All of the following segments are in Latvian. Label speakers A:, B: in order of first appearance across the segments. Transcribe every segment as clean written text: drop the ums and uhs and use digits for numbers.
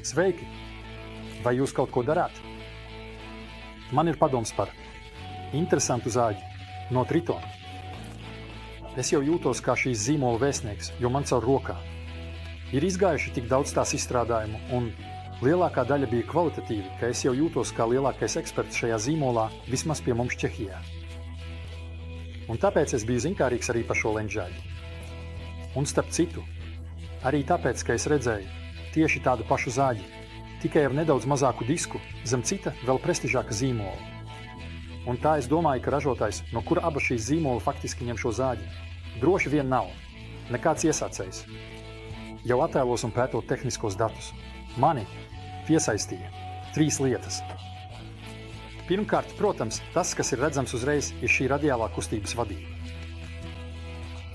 A: Sveiki! Vai jūs kaut ko darāt? Man ir padoms par interesantu zāģi no Tritona. Es jau jūtos kā šīs zīmola vēstnieks, jo man caur rokā. Ir izgājuši tik daudz tās izstrādājumu, un lielākā daļa bija kvalitatīvi, ka es jau jūtos kā lielākais eksperts šajā zīmolā, vismaz pie mums Čehijā. Un tāpēc es biju zinkārīgs arī par šo leņķžāģi. Un starp citu, arī tāpēc, ka es redzēju tieši tādu pašu zāģi, tikai ar nedaudz mazāku disku, zem cita vēl prestižāka zīmola. Un tā es domāju, ka ražotājs, no kura abas šīs zīmola faktiski ņem šo zāģi, droši vien nav nekāds iesācējs. Jau attēlos un pētot tehniskos datus, mani piesaistīja 3 lietas. Pirmkārt, protams, tas, kas ir redzams uzreiz, ir šī radiālā kustības vadība.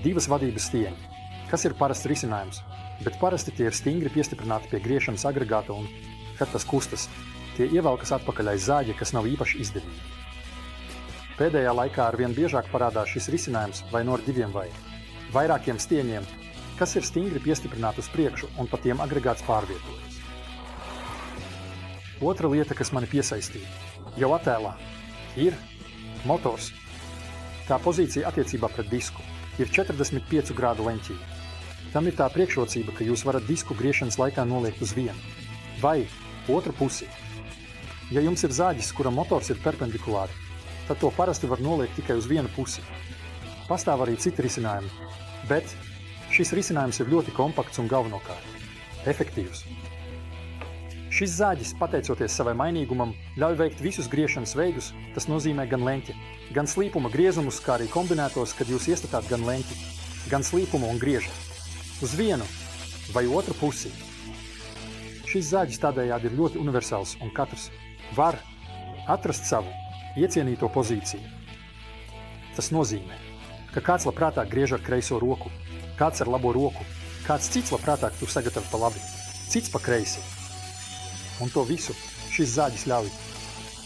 A: 2 vadības stieņi, kas ir parasts risinājums, bet parasti tie ir stingri piestiprināti pie griešanas agregāta un, kad tas kustas, tie ievelkas atpakaļ aiz zāģa, kas nav īpaši izdevīgi. Pēdējā laikā arvien biežāk parādās šis risinājums vai no ar 2 vai vairākiem stieņiem, kas ir stingri piestiprināti uz priekšu un pa tiem agregāts pārvietojas. Otra lieta, kas mani piesaistīja, jau attēlā, ir motors. Tā pozīcija attiecībā pret disku ir 45 grādu leņķī. Tam ir tā priekšrocība, ka jūs varat disku griešanas laikā noliekt uz vienu vai otru pusi. Ja jums ir zāģis, kura motors ir perpendikulāri, tad to parasti var noliekt tikai uz vienu pusi. Pastāv arī citi risinājumi, bet šis risinājums ir ļoti kompakts un galvenokārt efektīvs. Šis zāģis, pateicoties savai mainīgumam, ļauj veikt visus griešanas veidus, tas nozīmē gan leņķi, gan slīpuma griezumus, kā arī kombinētos, kad jūs iestatāt gan leņķi, gan slīpumu un griežat uz vienu vai otru pusi. Šis zāģis tādējādi ir ļoti universāls un katrs var atrast savu iecienīto pozīciju. Tas nozīmē, ka kāds labprātāk griež ar kreiso roku, kāds ar labo roku, kāds cits labprātāk tu sagatavo pa labi, cits pa kreisi. Un to visu šis zāģis ļauj.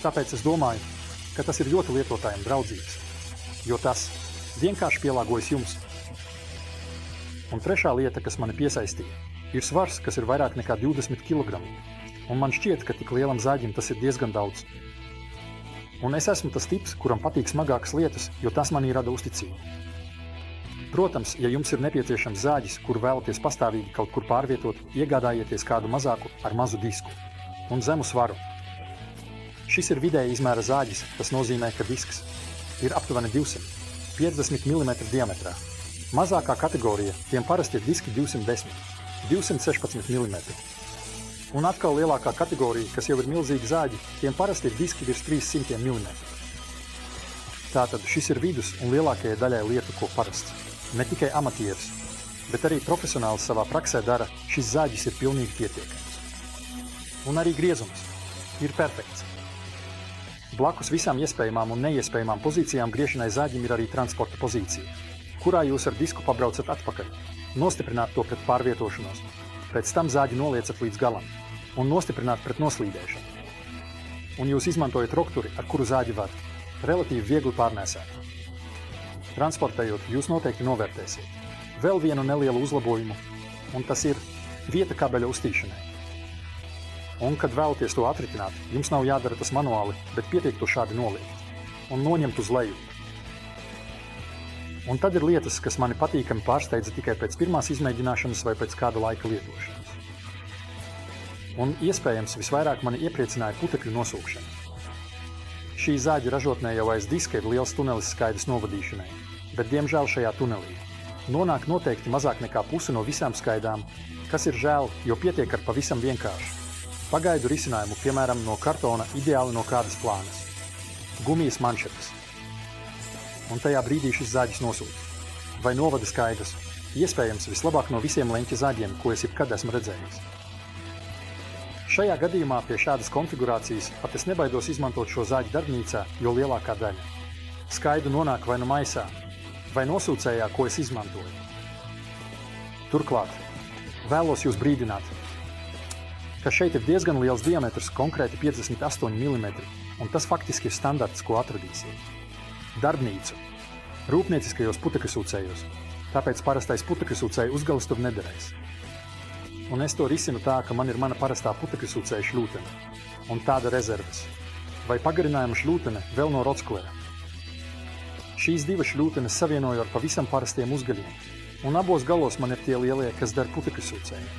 A: Tāpēc es domāju, ka tas ir ļoti lietotājiem draudzīgs, jo tas vienkārši pielāgojas jums. Un trešā lieta, kas mani piesaistīja, ir svars, kas ir vairāk nekā 20 kg. Un man šķiet, ka tik lielam zāģim tas ir diezgan daudz. Un es esmu tas tips, kuram patīk smagākas lietas, jo tas manī rada uzticību. Protams, ja jums ir nepieciešams zāģis, kuru vēlaties pastāvīgi kaut kur pārvietot, iegādājieties kādu mazāku ar mazu disku un zemu svaru. Šis ir vidēja izmēra zāģis, tas nozīmē, ka disks ir aptuveni 250 mm diametrā. Mazākā kategorija, tiem parasti ir diski 210, 216 mm. Un atkal lielākā kategorija, kas jau ir milzīgi zāģi, tiem parasti ir diski virs 300 mm. Tātad šis ir vidus un lielākajai daļai lietu, ko parasts. Ne tikai amatieris, bet arī profesionāls savā praksē dara, šis zāģis ir pilnīgi pietiekams. Un arī griezums ir perfekts. Blakus visām iespējamām un neiespējamām pozīcijām griešanai zāģim ir arī transporta pozīcija, kurā jūs ar disku pabraucat atpakaļ, nostiprināt to pret pārvietošanos, pēc tam zāģi noliecat līdz galam un nostiprināt pret noslīdēšanu. Un jūs izmantojat rokturi, ar kuru zāģi var relatīvi viegli pārnēsāt. Transportējot, jūs noteikti novērtēsiet vēl vienu nelielu uzlabojumu, un tas ir vieta kabeļa uztīšanai. Un, kad vēlaties to atritināt, jums nav jādara tas manuāli, bet pietiek to šādi noliekt un noņemt uz leju. Un tad ir lietas, kas mani patīkami pārsteidza tikai pēc pirmās izmēģināšanas vai pēc kāda laika lietošanas. Un iespējams visvairāk mani iepriecināja putekļu nosūkšana. Šī zāģa ražotnē jau aiz diska ir liels tunelis skaidas novadīšanai, bet diemžēl šajā tunelī nonāk noteikti mazāk nekā pusi no visām skaidām, kas ir žēl, jo pietiek ar pavisam vienkāršu pagaidu risinājumu, piemēram, no kartona, ideāli no kādas plānas, gumijas manšetes. Un tajā brīdī šis zāģis nosūta. Vai novada skaidrs, iespējams vislabāk no visiem leņķa zāģiem, ko es jebkad esmu redzējis. Šajā gadījumā pie šādas konfigurācijas pat es nebaidos izmantot šo zāģi darbnīcā, jo lielākā daļa skaidu nonāk vai nu maisā, vai nosūcējā, ko es izmantoju. Turklāt, vēlos jūs brīdināt, ka šeit ir diezgan liels diametrs, konkrēti 58 mm, un tas faktiski ir standarts, ko atradīsiet. Darbnīcu. Rūpnieciskajos putekļsūcējos, tāpēc parastais putekļsūcēju uzgalis tur nederēs. Un es to risinu tā, ka man ir mana parastā putekļu sūcēja šļūtene. Un tāda rezerves. Vai pagarinājuma šļūtene vēl no Rotsklera. Šīs divas šļūtenes savienoju ar pavisam parastiem uzgaļiem. Un abos galos man ir tie lielie, kas der putekļu sūcēju.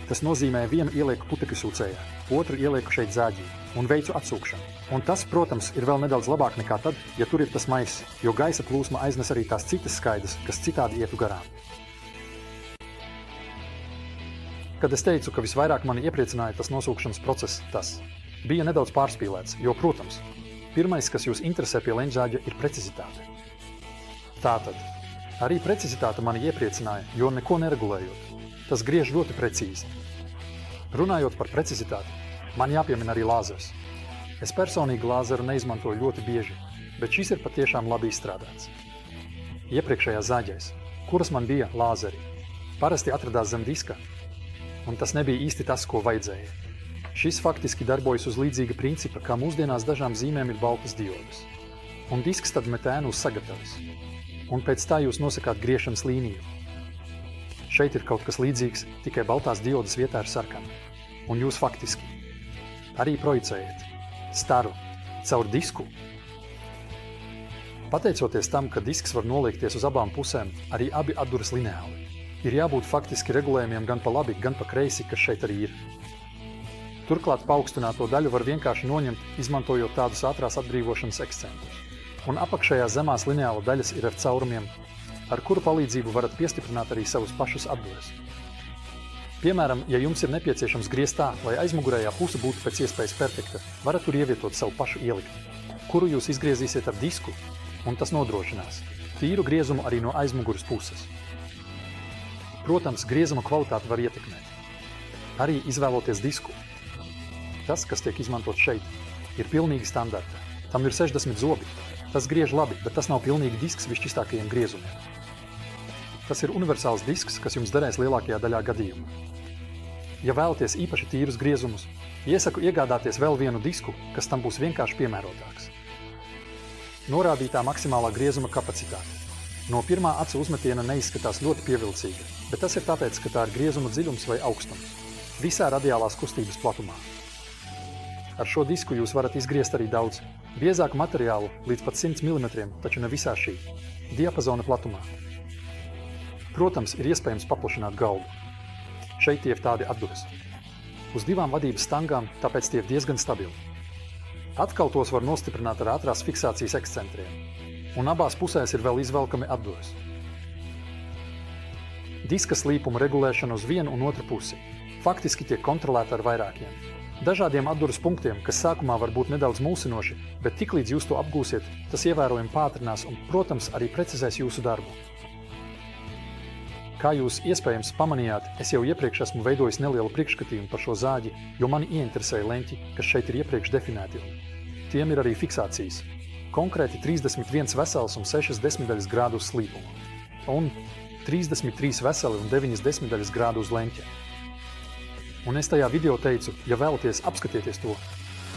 A: Tas nozīmē vienu ielieku putekļu sūcējā, otru ielieku šeit zāģī un veicu atsūkšanu. Un tas, protams, ir vēl nedaudz labāk nekā tad, ja tur ir tas maiss, jo gaisa plūsma aiznes arī tās citas skaidras, kas citādi ietu garām. Kad es teicu, ka visvairāk mani iepriecināja tas nosūkšanas process, tas bija nedaudz pārspīlēts, jo, protams, pirmais, kas jūs interesē pie leņķzāģa, ir precizitāte. Tātad, arī precizitāte mani iepriecināja, jo neko neregulējot. Tas griež ļoti precīzi. Runājot par precizitāti, man jāpiemina arī lāzers. Es personīgi lāzeru neizmantoju ļoti bieži, bet šis ir patiešām labi izstrādāts. Iepriekšējās zāģēs, kuras man bija lāzeri, parasti atradās zem diska, un tas nebija īsti tas, ko vajadzēja. Šis faktiski darbojas uz līdzīga principa, kā mūsdienās dažām zīmēm ir baltas diodas. Un disks tad met ēnu uz sagatavas. Un pēc tā jūs nosakāt griešanas līniju. Šeit ir kaut kas līdzīgs, tikai baltās diodas vietā ir sarkana. Un jūs faktiski arī projicējiet staru caur disku. Pateicoties tam, ka disks var noliekties uz abām pusēm, arī abi atduras lineāli. Ir jābūt faktiski regulējumiem gan pa labi, gan pa kreisi, kas šeit arī ir. Turklāt paaugstināto daļu var vienkārši noņemt, izmantojot tādus ātrās atbrīvošanas ekscentus. Un apakšējās zemās lineāla daļas ir ar caurumiem, ar kuru palīdzību varat piestiprināt arī savus pašus atduras. Piemēram, ja jums ir nepieciešams griezt tā, lai aizmugurējā puse būtu pēc iespējas perfekta, varat tur ievietot savu pašu ielikti, kuru jūs izgriezīsiet ar disku, un tas nodrošinās tīru griezumu arī no aizmuguras puses. Protams, griezuma kvalitāti var ietekmēt. Arī izvēloties disku. Tas, kas tiek izmantot šeit, ir pilnīgi standarta. Tam ir 60 zobi. Tas griež labi, bet tas nav pilnīgi disks visšķistākajiem griezumiem. Tas ir universāls disks, kas jums derēs lielākajā daļā gadījumu. Ja vēlaties īpaši tīrus griezumus, iesaku iegādāties vēl vienu disku, kas tam būs vienkārši piemērotāks. Norādītā maksimālā griezuma kapacitāte. No pirmā acu uzmetiena neizskatās ļoti pievilcīga, bet tas ir tāpēc, ka tā ir griezuma dziļums vai augstums, visā radiālās kustības platumā. Ar šo disku jūs varat izgriezt arī daudz, biezāku materiālu līdz pat 100 mm, taču ne visā šī diapazona platumā. Protams, ir iespējams paplašināt galdu. Šeit tie ir tādi atduras. Uz divām vadības stangām, tāpēc tie ir diezgan stabili. Atkal tos var nostiprināt ar ātrās fiksācijas ekscentriem. Un abās pusēs ir vēl izvelkami atduras. Diska slīpuma regulēšana uz vienu un otru pusi faktiski tiek kontrolēta ar vairākiem. Dažādiem atduras punktiem, kas sākumā var būt nedaudz mulsinoši, bet tiklīdz jūs to apgūsiet, tas ievērojami pātrinās un, protams, arī precizēs jūsu darbu. Kā jūs iespējams pamanījāt, es jau iepriekš esmu veidojis nelielu priekšskatījumu par šo zāģi, jo mani ieinteresēja leņķi, kas šeit ir iepriekš definēti. Tiem ir arī fiksācijas. Konkrēti 31 vesels un 6 desmitaļas grādu uz slīpumu. Un 33 veseli un 9 desmitaļas grādu uz leņķa. Un es tajā video teicu, ja vēlaties apskatieties to,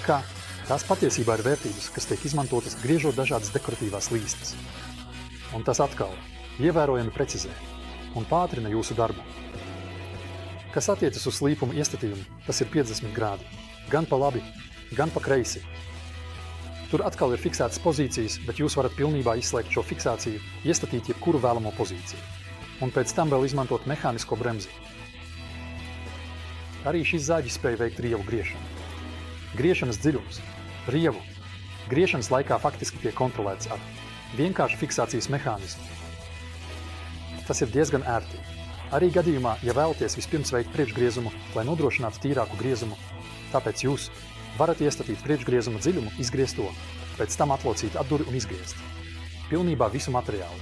A: ka tās patiesībā ir vērtības, kas tiek izmantotas griežot dažādas dekoratīvās līstas. Un tas atkal ievērojami precizē un pātrina jūsu darbu. Kas attiecas uz slīpuma iestatījumu, tas ir 50 grādi. Gan pa labi, gan pa kreisi. Tur atkal ir fiksētas pozīcijas, bet jūs varat pilnībā izslēgt šo fiksāciju, iestatīt jebkuru vēlamo pozīciju. Un pēc tam vēl izmantot mehānisko bremzi. Arī šis zāģis spēja veikt rievu griešanu. Griešanas dziļums, rievu, griešanas laikā faktiski tiek kontrolēts ar vienkārši fiksācijas mehānismu. Tas ir diezgan ērti. Arī gadījumā, ja vēlaties vispirms veikt priekšgriezumu, lai nodrošinātu tīrāku griezumu, tāpēc jūs varat iestatīt priekšgriezuma dziļumu, izgriezt to, pēc tam atlocīt atduri un izgriezt. Pilnībā visu materiālu.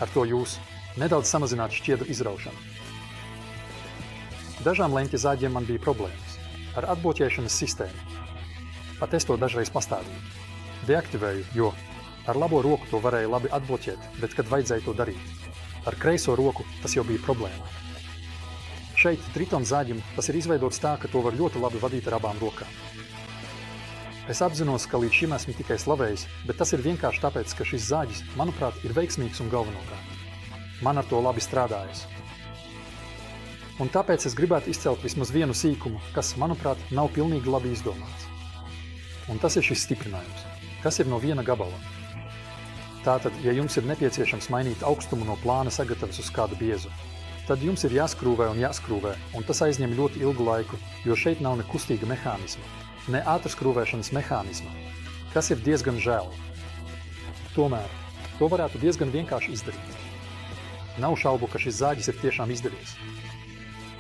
A: Ar to jūs nedaudz samazināt šķiedru izraušanu. Dažām leņķa zāģiem man bija problēmas ar atbloķēšanas sistēmu. Pat es to dažreiz pastādīju. Deaktivēju, jo ar labo roku to varēja labi atbloķēt, bet kad vajadzēja to darīt. Ar kreiso roku tas jau bija problēma. Šeit Triton zāģim tas ir izveidots tā, ka to var ļoti labi vadīt ar abām rokām. Es apzinos, ka līdz šim esmu tikai slavējis, bet tas ir vienkārši tāpēc, ka šis zāģis, manuprāt, ir veiksmīgs un galvenokārt. Man ar to labi strādājas. Un tāpēc es gribētu izcelt vismaz vienu sīkumu, kas, manuprāt, nav pilnīgi labi izdomāts. Un tas ir šis stiprinājums, kas ir no viena gabala. Tātad, ja jums ir nepieciešams mainīt augstumu no plāna sagatavas uz kādu biezu, tad jums ir jāskrūvē un jāskrūvē, un tas aizņem ļoti ilgu laiku, jo šeit nav ne kustīga mehānisma, ne ātrskrūvēšanas mehānisma, kas ir diezgan žēl. Tomēr, to varētu diezgan vienkārši izdarīt. Nav šaubu, ka šis zāģis ir tiešām izdevies.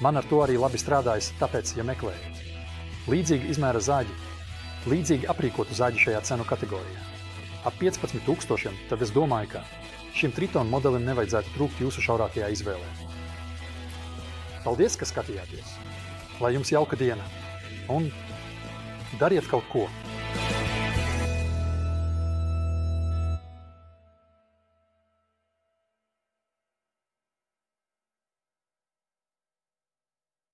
A: Man ar to arī labi strādājas, tāpēc, ja meklējat. Līdzīgi izmēra zāģi, līdzīgi aprīkotu zāģi šajā cenu kategorijā. Ap 15 000, tad es domāju, ka šim Triton modelim nevajadzētu trūkt jūsu šaurākajā izvēlē. Paldies, ka skatījāties! Lai jums jauka diena! Un dariet kaut ko!